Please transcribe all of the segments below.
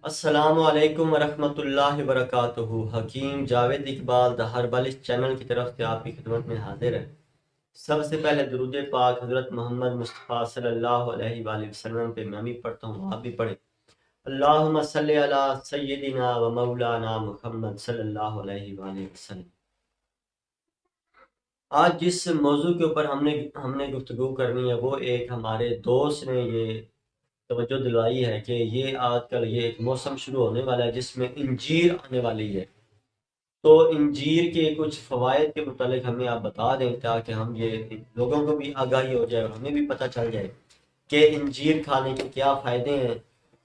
السلام علیکم ورحمۃ اللہ وبرکاتہ۔ حکیم جاوید اقبال دا ہربل اس چینل کی طرف سے آپ کی خدمت میں حاضر ہے۔ سب سے پہلے درود پاک حضرت محمد مصطفیٰ صلی اللہ علیہ وآلہ وسلم پہ میں بھی پڑھتا ہوں، آپ بھی پڑھیں۔ اللہم صلی علی سیدنا و مولانا محمد صلی اللہ علیہ وآلہ وسلم۔ آج جس موضوع کے اوپر ہم نے گفتگو کرنی ہے، وہ ایک ہمارے دوست نے یہ توجہ دلوائی ہے کہ یہ آج کل یہ ایک موسم شروع ہونے والا ہے جس میں انجیر آنے والی ہے۔ تو انجیر کے کچھ فوائد کے متعلق ہمیں آپ بتا دیں تاکہ ہم یہ لوگوں کو بھی آگاہی ہو جائے اور ہمیں بھی پتہ چل جائے کہ انجیر کھانے کے کیا فائدے ہیں،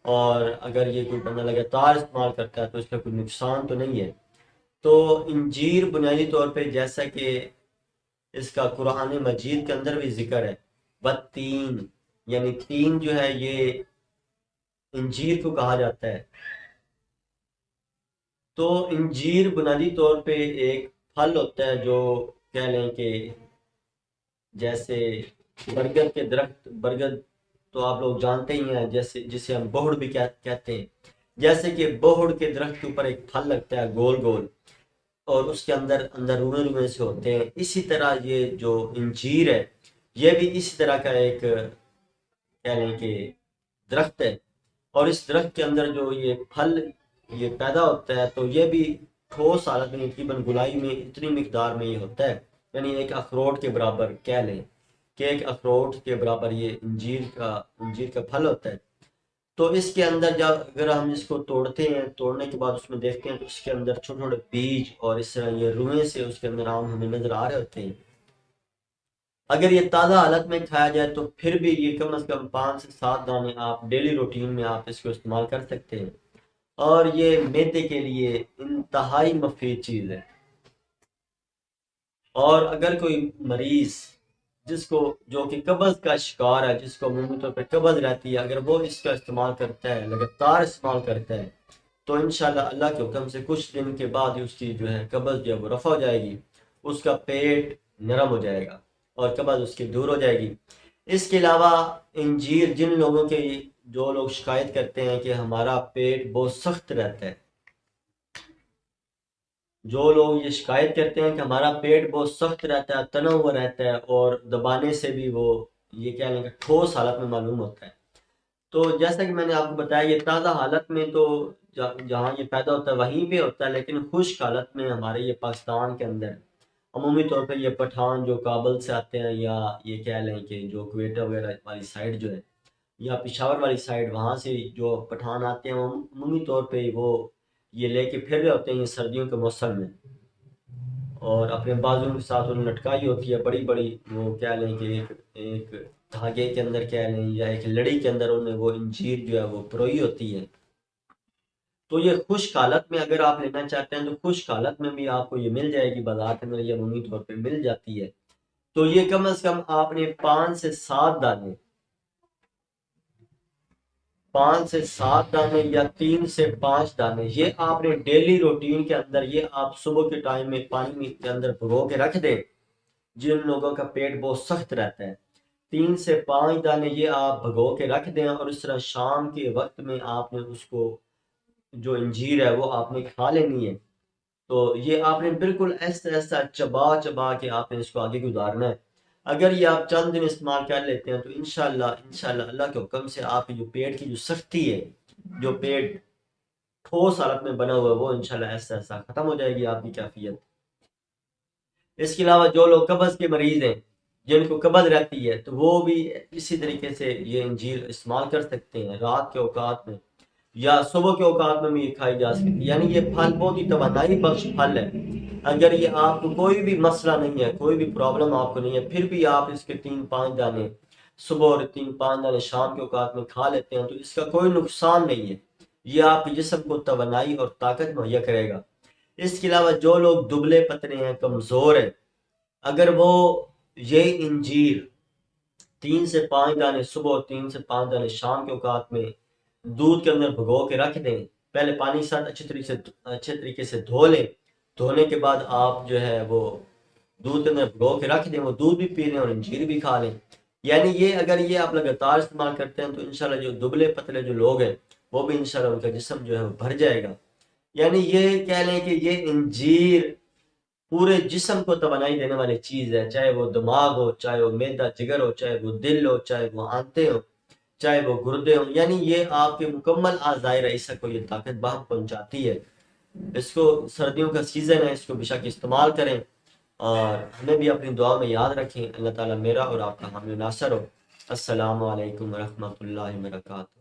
اور اگر یہ کوئی بندہ لگاتار استعمال کرتا ہے تو اس کا کوئی نقصان تو نہیں ہے۔ تو انجیر بنیادی طور پہ جیسا کہ اس کا قرآن مجید کے اندر بھی ذکر ہے، بتین یعنی تین جو ہے یہ انجیر کو کہا جاتا ہے۔ تو انجیر بنیادی طور پہ ایک پھل ہوتا ہے جو کہہ لیں کہ جیسے برگد کے درخت، برگد تو آپ لوگ جانتے ہی ہیں، جیسے جسے ہم بہڑ بھی کہتے ہیں، جیسے کہ بہڑ کے درخت کے اوپر ایک پھل لگتا ہے گول گول، اور اس کے اندر اندر روئے روئے سے ہوتے ہیں، اسی طرح یہ جو انجیر ہے یہ بھی اسی طرح کا ایک کہہ لیں کہ درخت ہے، اور اس درخت کے اندر جو یہ پھل یہ پیدا ہوتا ہے تو یہ بھی ٹھوس حالت میں تقریباً گولائی میں اتنی مقدار میں یہ ہوتا ہے، یعنی ایک اخروٹ کے برابر کہہ لیں کہ ایک اخروٹ کے برابر یہ انجیر کا پھل ہوتا ہے۔ تو اس کے اندر جب اگر ہم اس کو توڑتے ہیں، توڑنے کے بعد اس میں دیکھتے ہیں تو اس کے اندر چھوٹے چھوٹے بیج اور اس طرح یہ روئیں سے اس کے اندر آم ہمیں نظر آ رہے ہوتے ہیں۔ اگر یہ تازہ حالت میں کھایا جائے تو پھر بھی یہ کم از کم 5 سے 7 دانے آپ ڈیلی روٹین میں آپ اس کو استعمال کر سکتے ہیں، اور یہ معدے کے لیے انتہائی مفید چیز ہے۔ اور اگر کوئی مریض جس کو جو کہ قبض کا شکار ہے، جس کو عمومی طور پہ قبض رہتی ہے، اگر وہ اس کا استعمال کرتا ہے، لگاتار استعمال کرتا ہے، تو انشاءاللہ اللہ کے حکم سے کچھ دن کے بعد ہی اس کی جو ہے قبض جو ہے وہ رفع ہو جائے گی، اس کا پیٹ نرم ہو جائے گا اور قبض اس کی دور ہو جائے گی۔ اس کے علاوہ انجیر جن لوگوں کے جو لوگ شکایت کرتے ہیں کہ ہمارا پیٹ بہت سخت رہتا ہے، جو لوگ یہ شکایت کرتے ہیں کہ ہمارا پیٹ بہت سخت رہتا ہے، تنا ہوا رہتا ہے اور دبانے سے بھی وہ یہ کہہ لیں کہ ٹھوس حالت میں معلوم ہوتا ہے، تو جیسا کہ میں نے آپ کو بتایا یہ تازہ حالت میں تو جہاں یہ پیدا ہوتا ہے وہیں پہ ہوتا ہے، لیکن خشک حالت میں ہمارے یہ پاکستان کے اندر عمومی طور پہ یہ پٹھان جو کابل سے آتے ہیں، یا یہ کہہ لیں کہ جو کوئٹہ وغیرہ والی سائڈ جو ہے، یا پشاور والی سائڈ، وہاں سے جو پٹھان آتے ہیں وہ عمومی طور پہ وہ یہ لے کے پھر رہے ہوتے ہیں یہ سردیوں کے موسم میں، اور اپنے بازو کے ساتھ انہوں نے لٹکائی ہوتی ہے بڑی بڑی، وہ کہہ لیں کہ ایک دھاگے کے اندر کہہ لیں یا ایک لڑی کے اندر انہیں وہ انجیر جو ہے وہ پروئی ہوتی ہے۔ تو یہ خشک حالت میں اگر آپ لینا چاہتے ہیں تو خشک حالت میں بھی آپ کو یہ مل جائے گی، بازار کے اندر یہ عمومی طور پہ مل جاتی ہے۔ تو یہ کم از کم آپ نے 5 سے 7 دانے، 5 سے 7 دانے یا 3 سے 5 دانے یہ آپ نے ڈیلی روٹین کے اندر یہ آپ صبح کے ٹائم میں پانی کے اندر بھگو کے رکھ دیں، جن لوگوں کا پیٹ بہت سخت رہتا ہے 3 سے 5 دانے یہ آپ بھگو کے رکھ دیں، اور اس طرح شام کے وقت میں آپ نے اس کو جو انجیر ہے وہ آپ نے کھا لینی ہے۔ تو یہ آپ نے بالکل ایسا ایسا چبا چبا کے آپ نے اس کو آگے گزارنا ہے۔ اگر یہ آپ چند دن استعمال کر لیتے ہیں تو انشاءاللہ اللہ کے حکم سے آپ کی جو پیٹ کی جو سختی ہے، جو پیٹ ٹھوس حالت میں بنا ہوا ہے، وہ انشاءاللہ ایسا ایسا ختم ہو جائے گی آپ کی کیفیت۔ اس کے علاوہ جو لوگ قبض کے مریض ہیں، جن کو قبض رہتی ہے، تو وہ بھی اسی طریقے سے یہ انجیر استعمال کر سکتے ہیں رات کے اوقات میں، یا صبح کے اوقات میں بھی یہ کھائی جا سکتی ہے، یعنی یہ پھل بہت ہی توانائی بخش پھل ہے۔ اگر یہ آپ کو کوئی بھی مسئلہ نہیں ہے، کوئی بھی پرابلم آپ کو نہیں ہے، پھر بھی آپ اس کے 3 5 دانے صبح اور 3 5 دانے شام کے اوقات میں کھا لیتے ہیں تو اس کا کوئی نقصان نہیں ہے، یہ آپ کے جسم کو توانائی اور طاقت مہیا کرے گا۔ اس کے علاوہ جو لوگ دبلے پتلے ہیں، کمزور ہیں، اگر وہ یہ انجیر 3 سے 5 دانے صبح اور 3 سے 5 دانے شام کے اوقات میں دودھ کے اندر بھگو کے رکھ دیں، پہلے پانی کے ساتھ اچھے طریقے سے دھو لیں، دھونے کے بعد آپ جو ہے وہ دودھ کے اندر بھگو کے رکھ دیں، وہ دودھ بھی پی لیں اور انجیر بھی کھا لیں، یعنی یہ اگر یہ آپ لگاتار استعمال کرتے ہیں تو انشاءاللہ جو دبلے پتلے جو لوگ ہیں وہ بھی انشاءاللہ ان کا جسم جو ہے وہ بھر جائے گا۔ یعنی یہ کہہ لیں کہ یہ انجیر پورے جسم کو توانائی دینے والی چیز ہے، چاہے وہ دماغ ہو، چاہے وہ معدہ جگر ہو، چاہے وہ دل ہو، چاہے وہ آنتیں ہو، چاہے وہ گردے ہوں، یعنی یہ آپ کے مکمل اعضائے رئیسہ کو یہ طاقت بہم پہنچاتی ہے۔ اس کو سردیوں کا سیزن ہے، اس کو بے شک استعمال کریں، اور ہمیں بھی اپنی دعا میں یاد رکھیں۔ اللہ تعالیٰ میرا اور آپ کا حامی و ناصر ہو۔ السلام علیکم ورحمۃ اللہ وبرکاتہ۔